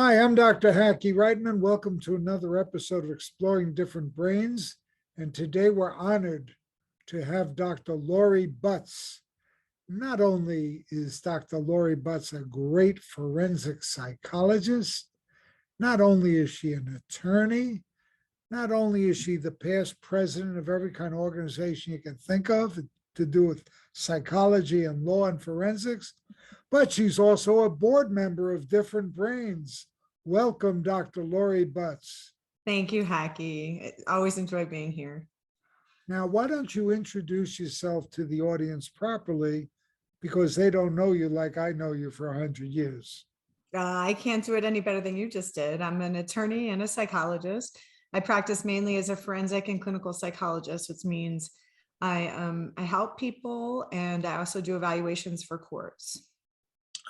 Hi, I'm Dr. Hackey Reitman. Welcome to another episode of Exploring Different Brains. And today we're honored to have Dr. Lori Butts. Not only is Dr. Lori Butts a great forensic psychologist, not only is she an attorney, not only is she the past president of every kind of organization you can think of to do with psychology and law and forensics, but she's also a board member of Different Brains. Welcome, Dr. Lori Butts. Thank you, Hackey. I always enjoy being here. Now, why don't you introduce yourself to the audience properly, because they don't know you like I know you for 100 years. I can't do it any better than you just did. I'm an attorney and a psychologist. I practice mainly as a forensic and clinical psychologist, which means I help people, and I also do evaluations for courts.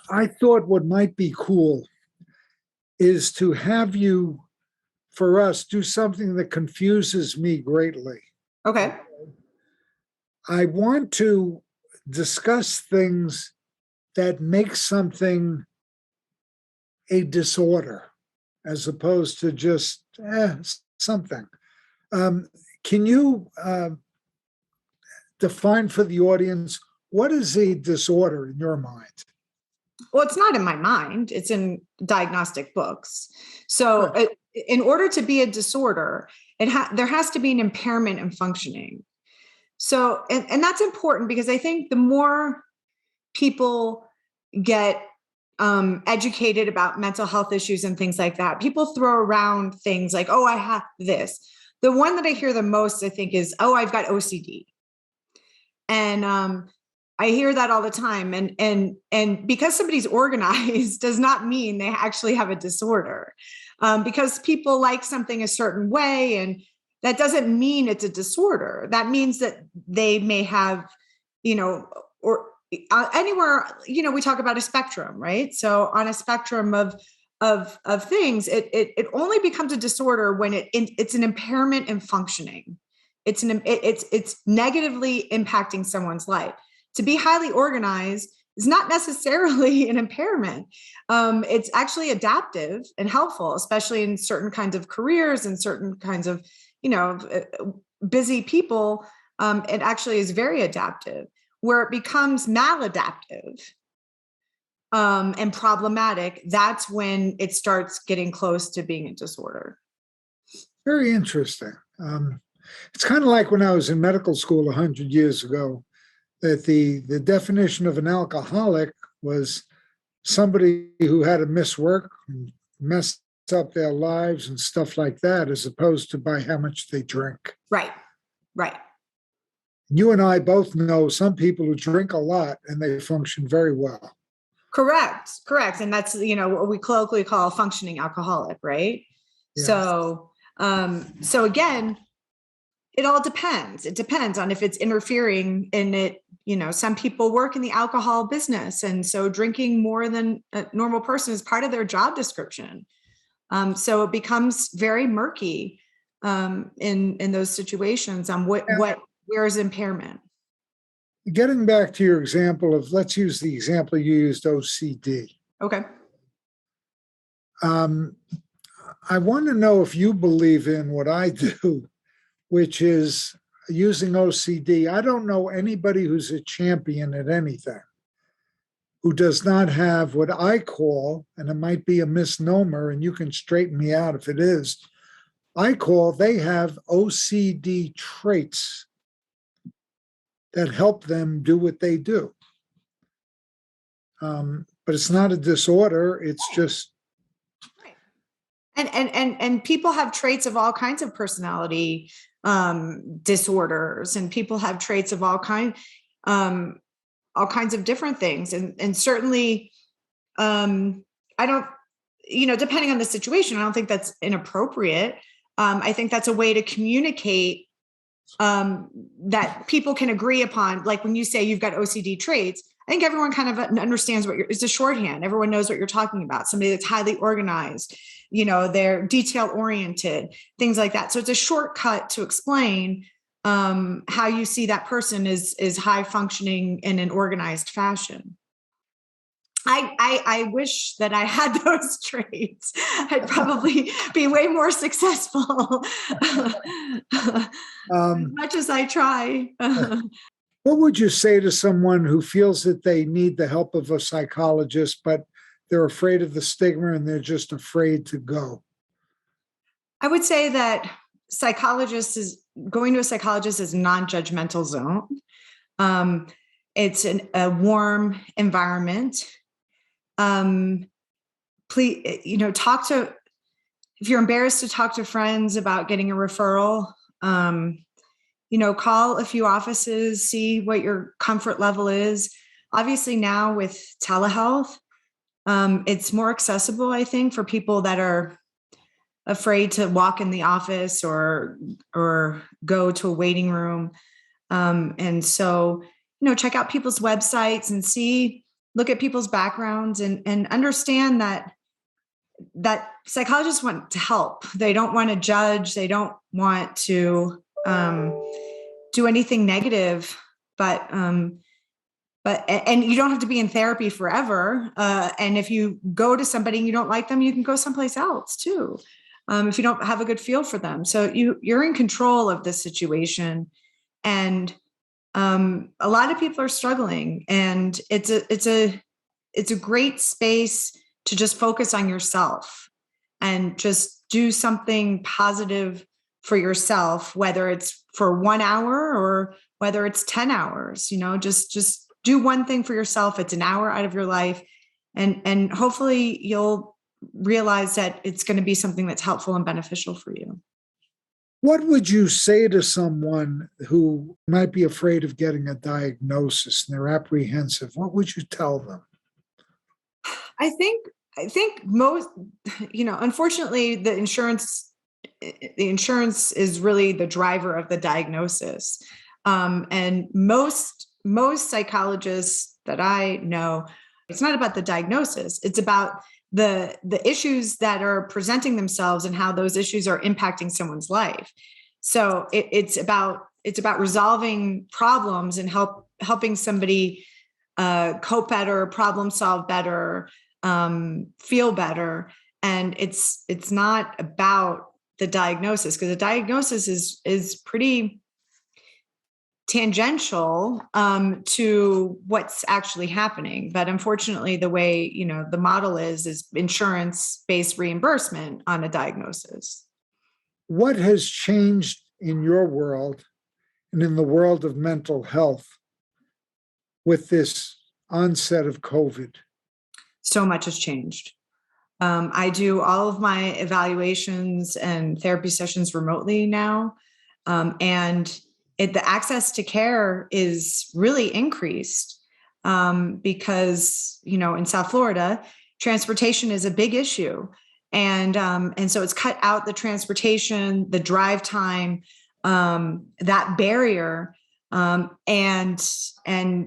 I thought what might be cool is to have you, for us, do something that confuses me greatly. Okay. I want to discuss things that make something a disorder as opposed to just something. Can you define for the audience, what is a disorder in your mind? Well, it's not in my mind. It's in diagnostic books. So in order to be a disorder, there has to be an impairment in functioning. So, and that's important because I think the more people get educated about mental health issues and things like that, people throw around things like, oh, I have this. The one that I hear the most, I think, is, oh, I've got OCD. And I hear that all the time. And because somebody's organized does not mean they actually have a disorder. Because people like something a certain way, and that doesn't mean it's a disorder. That means that they may have, or anywhere, we talk about a spectrum, right? So on a spectrum of things, it only becomes a disorder when it's an impairment in functioning. It's negatively impacting someone's life. To be highly organized is not necessarily an impairment. It's actually adaptive and helpful, especially in certain kinds of careers and certain kinds of, busy people. It actually is very adaptive. Where it becomes maladaptive and problematic, that's when it starts getting close to being a disorder. Very interesting. It's kind of like when I was in medical school 100 years ago, that the definition of an alcoholic was somebody who had to miss work and mess up their lives and stuff like that, as opposed to by how much they drink. Right. You and I both know some people who drink a lot and they function very well. Correct. And that's, what we colloquially call a functioning alcoholic, right? Yes. So again, it all depends. It depends on if it's interfering in it. Some people work in the alcohol business, and so drinking more than a normal person is part of their job description. So it becomes very murky in those situations on where is impairment. Getting back to your example of, let's use the example you used, OCD. Okay. I want to know if you believe in what I do, which is using OCD. I don't know anybody who's a champion at anything who does not have what I call, and it might be a misnomer, and you can straighten me out if it is, they have OCD traits that help them do what they do. But it's not a disorder, it's just. And people have traits of all kinds of personality disorders, and people have traits of all kinds of different things. And certainly, I don't, depending on the situation, I don't think that's inappropriate. I think that's a way to communicate that people can agree upon. Like when you say you've got OCD traits, I think everyone kind of understands it's a shorthand. Everyone knows what you're talking about. Somebody that's highly organized, they're detail oriented, things like that. So it's a shortcut to explain how you see that person is high functioning in an organized fashion. I wish that I had those traits. I'd probably be way more successful. As much as I try. What would you say to someone who feels that they need the help of a psychologist, but they're afraid of the stigma and they're just afraid to go? I would say that going to a psychologist is a non-judgmental zone. It's a warm environment. Please, if you're embarrassed to talk to friends about getting a referral, call a few offices, see what your comfort level is. Obviously now with telehealth, it's more accessible, I think, for people that are afraid to walk in the office or go to a waiting room. And so, check out people's websites and look at people's backgrounds and understand that psychologists want to help. They don't want to judge. They don't want to do anything negative, but you don't have to be in therapy forever. And if you go to somebody and you don't like them, you can go someplace else too. If you don't have a good feel for them. So you're in control of this situation. And a lot of people are struggling, and it's a great space to just focus on yourself and just do something positive for yourself, whether it's for 1 hour or whether it's 10 hours, just do one thing for yourself. It's an hour out of your life. And hopefully you'll realize that it's going to be something that's helpful and beneficial for you. What would you say to someone who might be afraid of getting a diagnosis and they're apprehensive? What would you tell them? I think most, unfortunately, the insurance is really the driver of the diagnosis. And most psychologists that I know, it's not about the diagnosis. It's about the issues that are presenting themselves and how those issues are impacting someone's life. So it's about resolving problems and helping somebody cope better, problem solve better, feel better. And it's not about the diagnosis, because the diagnosis is pretty tangential to what's actually happening. But unfortunately, the way, the model is insurance-based reimbursement on a diagnosis. What has changed in your world and in the world of mental health with this onset of COVID? So much has changed. I do all of my evaluations and therapy sessions remotely now. And the access to care is really increased because, in South Florida, transportation is a big issue. And so it's cut out the transportation, the drive time, that barrier. And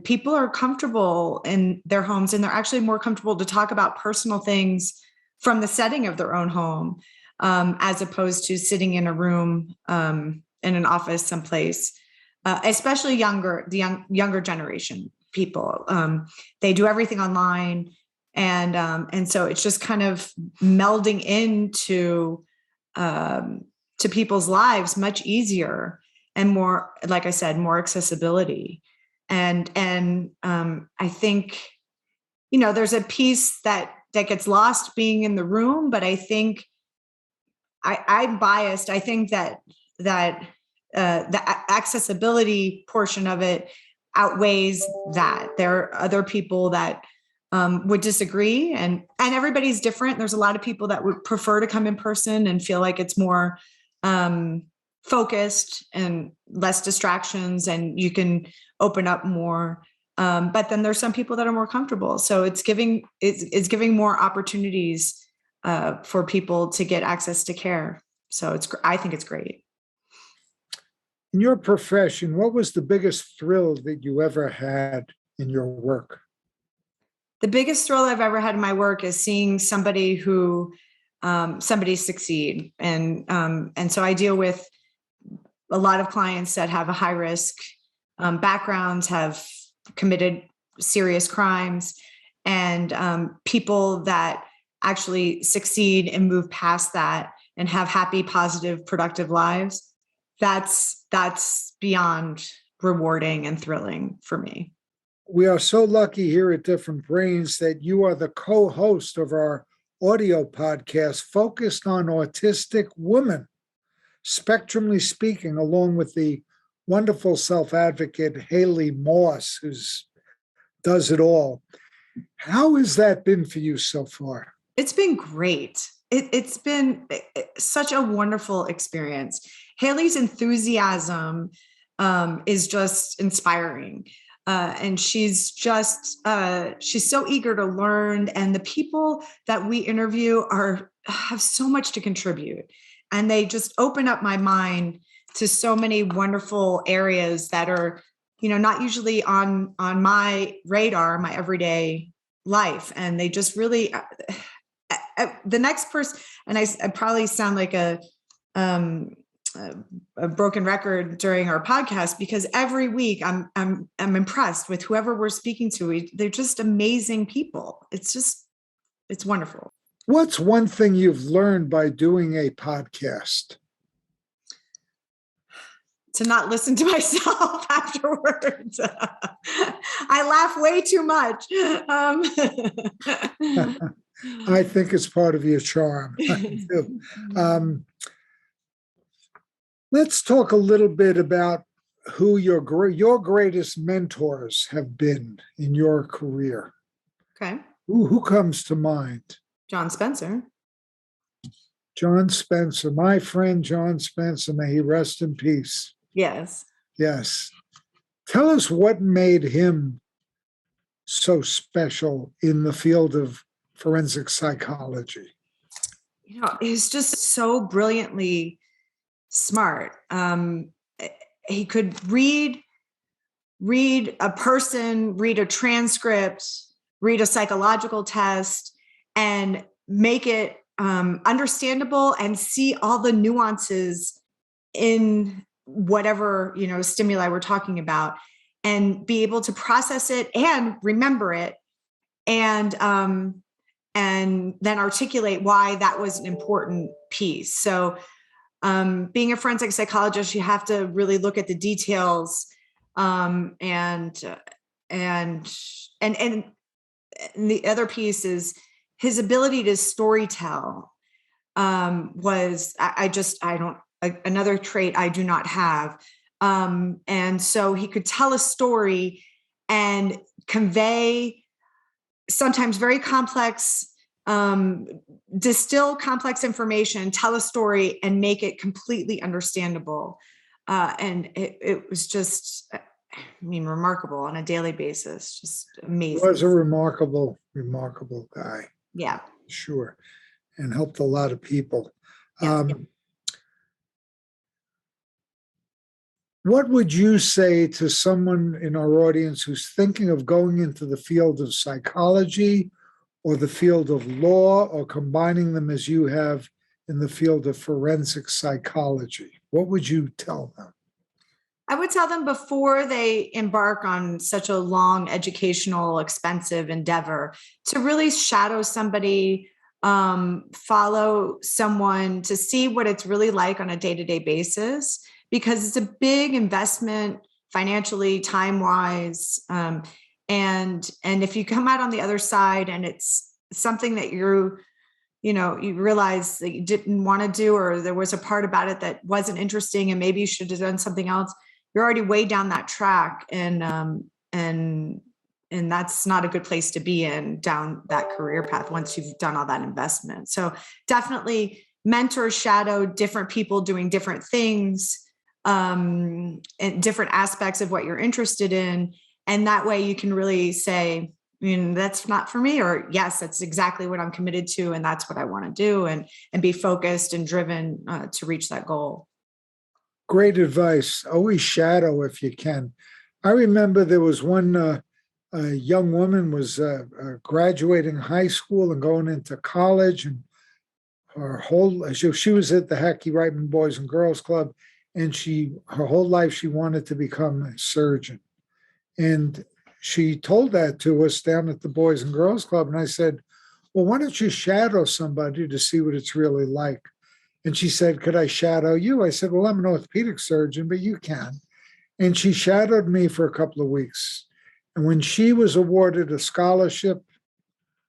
people are comfortable in their homes, and they're actually more comfortable to talk about personal things from the setting of their own home, as opposed to sitting in a room, in an office someplace, especially the younger generation people. They do everything online. And so it's just kind of melding into to people's lives much easier and more, like I said, more accessibility. And I think, there's a piece that gets lost being in the room, but I think I'm biased. I think that the accessibility portion of it outweighs that. There are other people that would disagree, and everybody's different. There's a lot of people that would prefer to come in person and feel like it's more focused and less distractions, and you can open up more. But then there's some people that are more comfortable. So it's giving more opportunities for people to get access to care. So I think it's great. In your profession, what was the biggest thrill that you ever had in your work? The biggest thrill I've ever had in my work is seeing somebody succeed. And so I deal with a lot of clients that have a high risk backgrounds, have committed serious crimes. and people that actually succeed and move past that and have happy, positive, productive lives, that's beyond rewarding and thrilling for me. We are so lucky here at Different Brains that you are the co-host of our audio podcast focused on autistic women, spectrumly speaking, along with the wonderful self-advocate Haley Moss, who does it all. How has that been for you so far? It's been great. It's been such a wonderful experience. Haley's enthusiasm is just inspiring. And she's so eager to learn. And the people that we interview have so much to contribute. And they just open up my mind to so many wonderful areas that are, not usually on my radar, my everyday life. And they just really, the next person, and I probably sound like a broken record during our podcast, because every week I'm impressed with whoever we're speaking to. They're just amazing people. It's wonderful. What's one thing you've learned by doing a podcast? To not listen to myself afterwards. I laugh way too much. I think it's part of your charm. Let's talk a little bit about who your greatest mentors have been in your career. Okay. Who comes to mind? John Spencer. John Spencer, my friend John Spencer, may he rest in peace. Yes. Yes. Tell us what made him so special in the field of forensic psychology. He's just so brilliantly smart. He could read a person, read a transcript, read a psychological test, and make it understandable and see all the nuances in whatever stimuli we're talking about, and be able to process it and remember it, and then articulate why that was an important piece. So being a forensic psychologist, you have to really look at the details, and the other piece is his ability to storytell. Another trait I do not have. And so he could tell a story and convey sometimes very complex, distill complex information, tell a story, and make it completely understandable. And it was just, remarkable on a daily basis, just amazing. He was a remarkable guy. Yeah. Sure. And helped a lot of people. Yeah. What would you say to someone in our audience who's thinking of going into the field of psychology or the field of law, or combining them as you have in the field of forensic psychology? What would you tell them? I would tell them, before they embark on such a long, educational, expensive endeavor, to really shadow somebody, follow someone, to see what it's really like on a day-to-day basis, because it's a big investment financially, time-wise. And if you come out on the other side and it's something that you realize that you didn't want to do, or there was a part about it that wasn't interesting and maybe you should have done something else, you're already way down that track. And that's not a good place to be in, down that career path, once you've done all that investment. So definitely mentor, shadow different people doing different things, and different aspects of what you're interested in. And that way you can really say, that's not for me, or yes, that's exactly what I'm committed to, and that's what I want to do, and be focused and driven to reach that goal. Great advice. Always shadow if you can. I remember there was one a young woman was graduating high school and going into college, and she was at the Hackey Reitman Boys and Girls Club, and her whole life she wanted to become a surgeon. And she told that to us down at the Boys and Girls Club. And I said, well, why don't you shadow somebody to see what it's really like? And she said, could I shadow you? I said, well, I'm an orthopedic surgeon, but you can. And she shadowed me for a couple of weeks. And when she was awarded a scholarship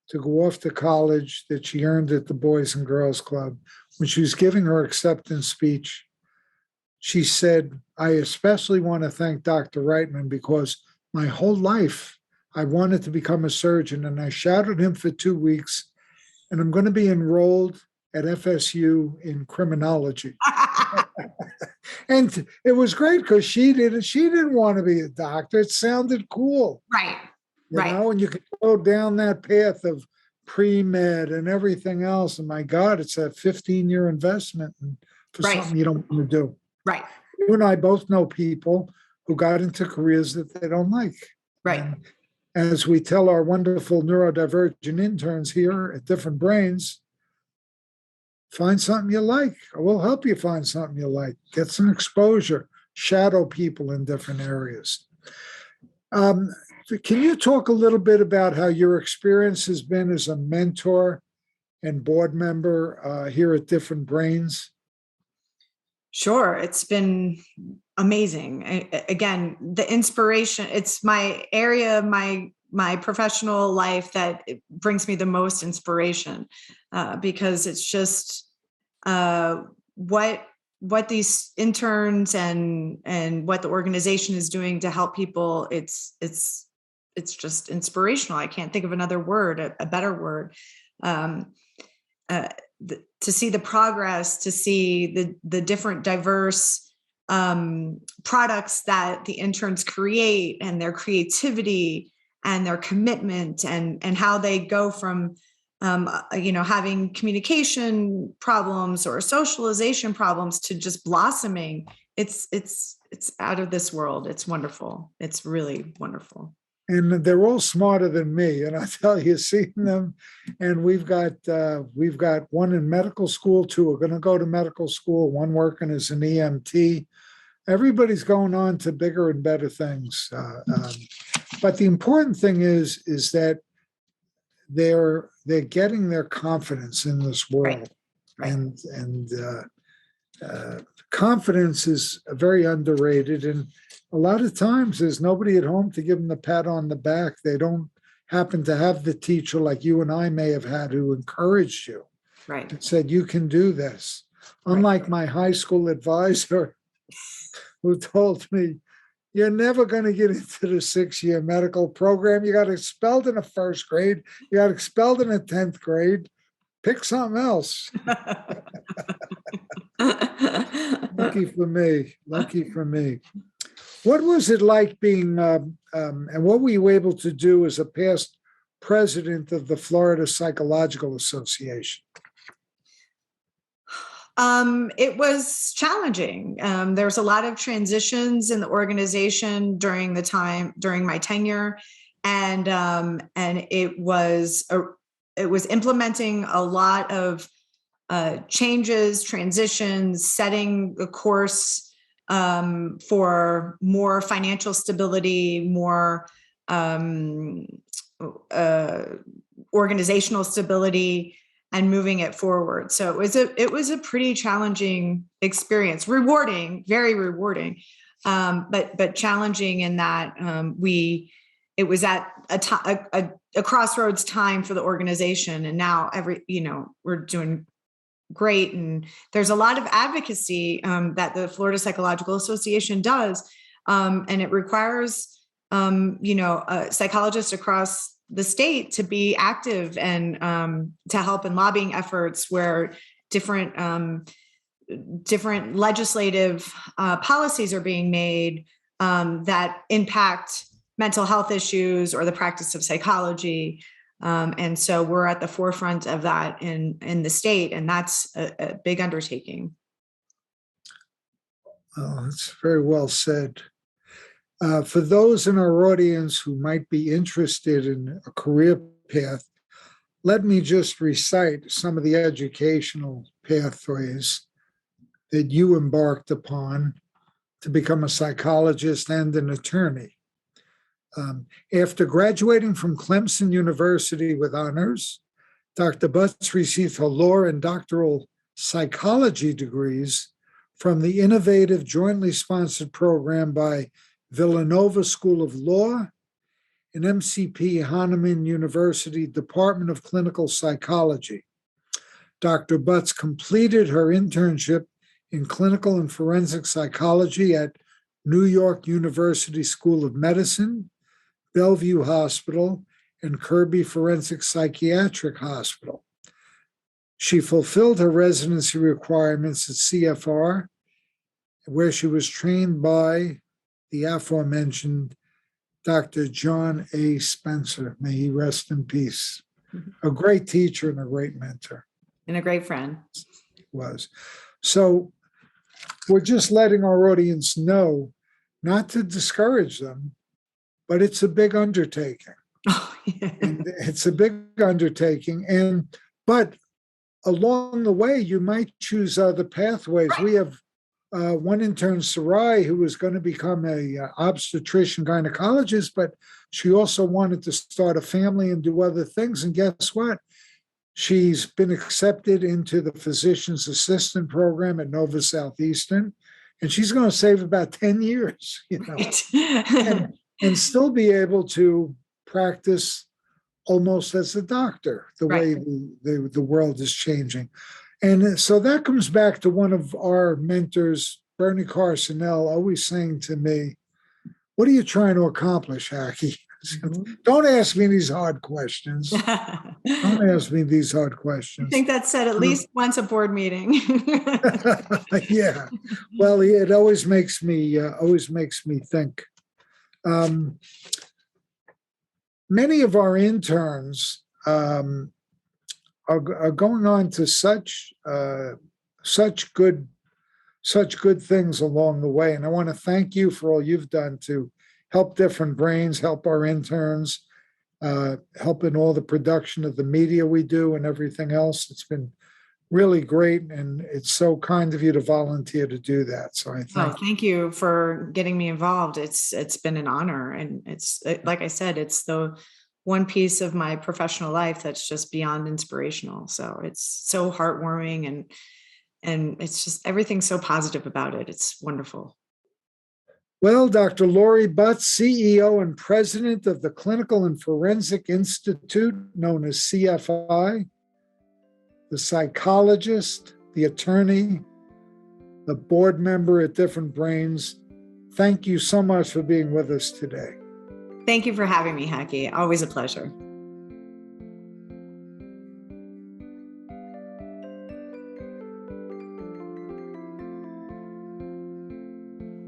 to go off to college that she earned at the Boys and Girls Club, when she was giving her acceptance speech, she said, I especially want to thank Dr. Reitman because my whole life I wanted to become a surgeon, and I shadowed him for 2 weeks, and I'm going to be enrolled at FSU in criminology. And it was great because she didn't want to be a doctor. It sounded cool. Right. You know, and you could go down that path of pre-med and everything else. And my God, it's a 15-year investment for something you don't want to do. Right. You and I both know people who got into careers that they don't like. Right. And as we tell our wonderful neurodivergent interns here at Different Brains, find something you like. We'll help you find something you like. Get some exposure. Shadow people in different areas. Can you talk a little bit about how your experience has been as a mentor and board member here at Different Brains? Sure. It's been amazing. Again, the inspiration, it's my area, my professional life that brings me the most inspiration because it's just what these interns and what the organization is doing to help people. It's just inspirational. I can't think of another word, a better word. To see the progress, to see the different diverse products that the interns create and their creativity and their commitment and how they go from having communication problems or socialization problems to just blossoming. It's out of this world. It's wonderful. It's really wonderful. And they're all smarter than me. And I tell you, seeing them, and we've got one in medical school, 2 are going to go to medical school, 1 working as an EMT. Everybody's going on to bigger and better things. But the important thing is that they're getting their confidence in this world. Right. And confidence is very underrated. And a lot of times there's nobody at home to give them the pat on the back. They don't happen to have the teacher like you and I may have had who encouraged you. Right. And said, you can do this. Unlike my high school advisor who told me, you're never going to get into the 6-year medical program. You got expelled in the 1st grade. You got expelled in the 10th grade. Pick something else. Lucky for me. Lucky for me. What was it like being, and what were you able to do as a past president of the Florida Psychological Association? It was challenging. There's a lot of transitions in the organization during my tenure, and it was implementing a lot of changes, transitions, setting the course for more financial stability, more organizational stability, and moving it forward. So it was a pretty challenging experience, rewarding, very rewarding, but challenging in that it was at a crossroads time for the organization, and now we're doing great. And there's a lot of advocacy that the Florida Psychological Association does, and it requires psychologists across the state to be active and to help in lobbying efforts where different legislative policies are being made that impact mental health issues or the practice of psychology. And so we're at the forefront of that in the state, and that's a big undertaking. Oh, that's very well said. For those in our audience who might be interested in a career path, let me just recite some of the educational pathways that you embarked upon to become a psychologist and an attorney. After graduating from Clemson University with honors, Dr. Butts received her law and doctoral psychology degrees from the innovative jointly sponsored program by Villanova School of Law and MCP Hahnemann University Department of Clinical Psychology. Dr. Butts completed her internship in clinical and forensic psychology at New York University School of Medicine, Bellevue Hospital, and Kirby Forensic Psychiatric Hospital. She fulfilled her residency requirements at CFR, where she was trained by the aforementioned Dr. John A. Spencer. May he rest in peace. A great teacher and a great mentor. And a great friend. Was. So we're just letting our audience know, not to discourage them, but it's a big undertaking. Oh, yeah. And it's a big undertaking. But along the way, you might choose other pathways. Right. We have one intern, Sarai, who was going to become a obstetrician gynecologist, but she also wanted to start a family and do other things. And guess what? She's been accepted into the physician's assistant program at Nova Southeastern, and she's going to save about 10 years, Right. and still be able to practice almost as a doctor, the way the world is changing. And so that comes back to one of our mentors, Bernie Carsonell, always saying to me, "What are you trying to accomplish, Hackey?" Mm-hmm. Don't ask me these hard questions. Don't ask me these hard questions. I think that's said at least once a board meeting. Yeah. Well, it always makes me think. Many of our interns are going on to such good things along the way, and I want to thank you for all you've done to help Different Brains, help our interns, help in all the production of the media we do and everything else. It's been really great, and it's so kind of you to volunteer to do that. So I thank you for getting me involved. It's been an honor, and it's like I said, it's the one piece of my professional life that's just beyond inspirational. So it's so heartwarming, and it's just everything's so positive about it. It's wonderful. Well, Dr. Lori Butts, CEO and president of the Clinical and Forensic Institute, known as CFI, the psychologist, the attorney, the board member at Different Brains, thank you so much for being with us today. Thank you for having me, Hackey. Always a pleasure.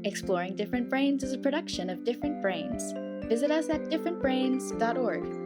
Exploring Different Brains is a production of Different Brains. Visit us at differentbrains.org.